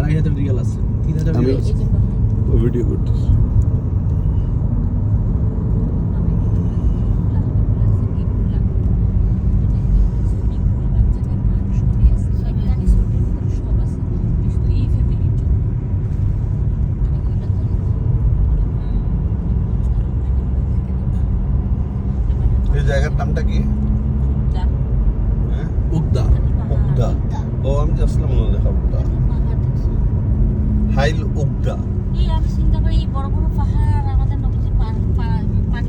2,500 Real আছে, 3,000 Real আছে। Video করতেছি। এই জায়গার নামটা কি? উগদা। উগদা। ও আমি আসলাম মনে দেখা উগদা। হাইল উগদা। এই আমি চিন্তা করি এই বড় বড় পাহাড় আমাদের নদীতে পানি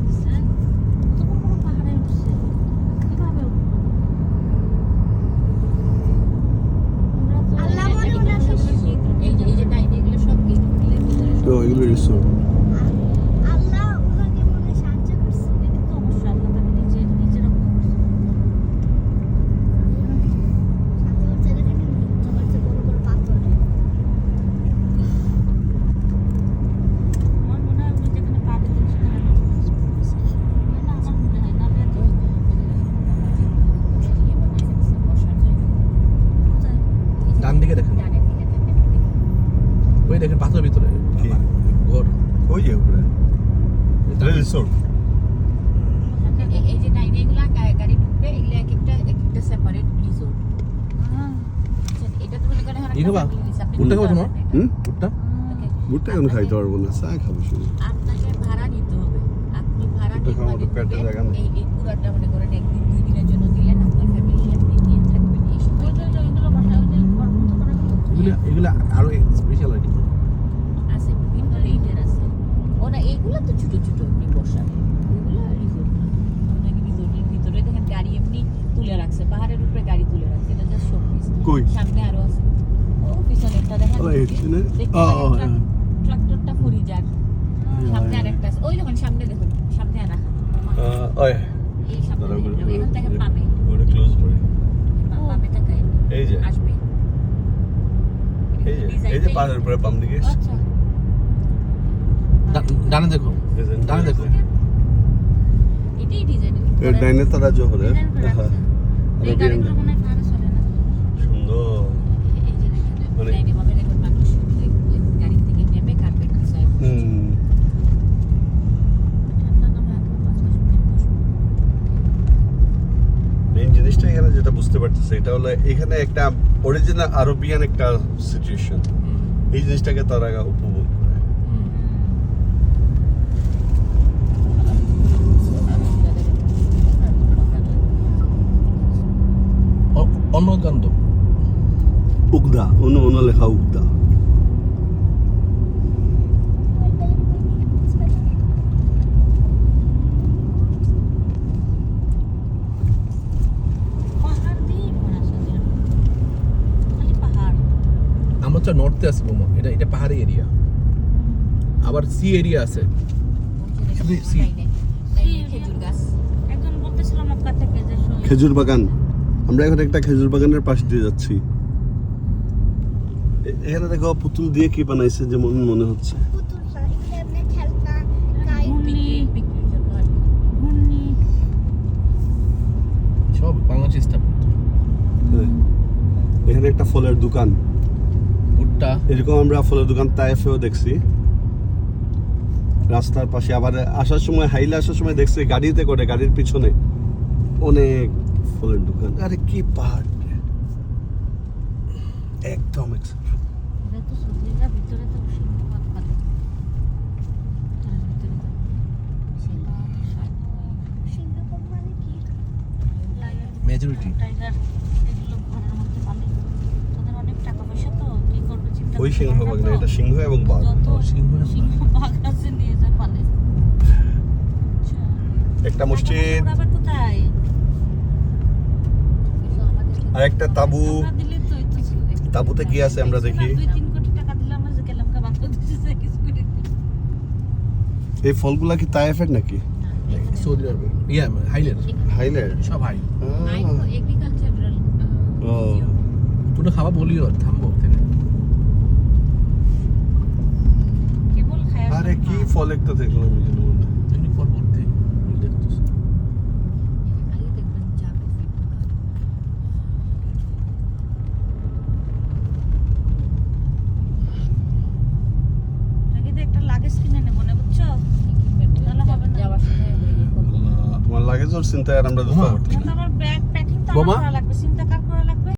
দিচ্ছে, কত বড় বড় পাহাড়ে উঠছে, কিভাবে উঠবো? এই যে ডাইনে এগুলো সব গেট খুলে ভিতরে তো এগুলো রিসোর্ট। আল্লাহ ওনাকে মনে সাহায্য করছে, এটা তো অবশ্যই আল্লাহ তাকে নিজে রক্ষা করছে। আমার মনে হয় উনি যেখানে পা দিতেন সেখানে না, আমার মনে হয় না ডান দিকে দেখেন, ওই দেখেন পাথরের ভিতরে কি? ঘর। ওই যে উপরে রিসোর্ট। এই যে ডাইনে এগুলা গাড়ি ঢুকবে, এগুলা এক একটা সেপারেট রিসোর্ট। এটা তো মনে করেন ই খাবা? ভুট্টা খাবো তোমার? ভুট্টা? ভুট্টা এখন খাইতে পারবো না, চা খাবো শুধু। আপনাকে ভাড়া নিতে হবে, আপনি ভাড়া ভুট্টা খাওয়ার মতো পেটের জায়গা নেই। এই পুরাটা মনে করেন একদিন 2 দিনের জন্য দিলেন, আপনার ফ্যামিলি আপনি নিয়ে থাকবেন এই সময়। এগুলা আরো স্পেশাল আর কি। আছে বিভিন্ন রেটের আছে। ওনা এইগুলা তো ছোট ছোট এমনি বসার, ওইগুলা রিসোর্ট না। ওনাকে রিসোর্টের ভিতরে দেখেন গাড়ি এমনি তুলে রাখছে, পাহাড়ের উপরে গাড়ি তুলে রাখছে, এটা জাস্ট শোপিস। কই? সামনে আরো আছে, ও পিছনেরটা দেখেন, ও এখানে? ট্রাক্টরটা ফুরি যাক, সামনে আরেকটা আছে, ওই দেখুন সামনে, দেখুন সামনে আর রাখা, ওই এই সামনে এখন দেখেন পাবে, ওটা ক্লোজ করে। পাবে তাকাই এই যে আসবে, এই যে পাহাড়ের উপরে বাম দিকে। আচ্ছা ডানে দেখো, ডানে দেখো। এটাই ডিজাইন, এর ডাইনে তারা জোহরে। হ্যাঁ এই গাড়িগুলো মনে হয় পাহাড়ে চলে না। সুন্দর। এই যে দেখেন মানে- ডাইনে বামে দেখুন মানুষ ওই গাড়ি থেকে নেমে কার্পেট বিছায় বসে। ঠান্ডা না হয় এখন 5 মাস পরে বসবো। মেইন জিনিসটা এখানে যেটা বুঝতে পারতেছে এটা হলো এখানে একটা অরিজিনাল আরবিয়ান একটা সিচুয়েশন, এই জিনিসটাকে তারা উপভোগ করে। অন্নকান্ত উগদা, অন্য লেখা উগদা। পাহাড় দিয়ে ভরা সাজানো, খালি পাহাড়। আমরা তো নর্থে আছি বোমা, এটা পাহাড়ি এরিয়া, আবার সি এরিয়া আছে। আপনি see? খেজুর গাছ, একজন বলতেছিল মক্কা থেকে যে খেজুর বাগান। আমরা এখন একটা খেজুর বাগানের পাশ দিয়ে যাচ্ছি। এখানে দেখো পুতুল দিয়ে কি বানাইছে যেমন মনে হচ্ছে। সব বাংলাদেশ স্থাপত্য। এখানে একটা ফলের দোকান, ভুট্টা। এরকম আমরা ফলের দোকান তায়েফেও দেখছি রাস্তার পাশে। আবার আসার সময়, হাইলে আসার সময় দেখছি গাড়িতে করে, গাড়ির পিছনে অনেক ফলের দোকান। আরে কি পাহাড়, একদম ভিতরে তো সিংহবাগ পাবে, ভিতরে সিংহবাগ মানে কি, মেজরিটি টাইগার, এগুলো ঘরের মধ্যে পালে। তাদের অনেক টাকা পয়সা, তো কি করবে চিন্তা ওই করতে সিংহবাগ পারে না, তো। এটা সিংহ এবং বাঘ। যত সিংহ- সিংহবাগ আছে নিয়ে যায় পালে। আচ্ছা, একটা মসজিদ টাকা পয়সা আবার কোথায়? আর একটা তাবু। আমরা দিলে তো এই তো ছিল। তাবুতে কি আছে আমরা দেখি। 2-3 কোটি টাকা দিলে আমরা যে গেলাম কা বাংলাদেশে যাই কিছু করে দিই। এই ফলগুলা কি তায়েফের নাকি? সৌদি আরবে, ইয়া হাইলের, হাইলের? সব হাই। এগ্রিকালচারাল ও তুমি খাওয়া বলিও, থামবো থেকে। কেবল খায়া আরে কি ফল একটা দেখলাম এখানে মনে হয়। তুমি ফল ভর্তি দেখতেছো। খালি দেখবেন চা কফি দোকান। লাগেজ কিনে নেবো না বুঝছো তাহলে হবে না। যাওয়ার সময় ইয়ে করবো। তোমার লাগেজ ওর চিন্তায় আর আমরা জুতা ওমা। পরতে না তো আমার ব্যাগ প্যাকিং তো বোমা? আমার করা লাগবে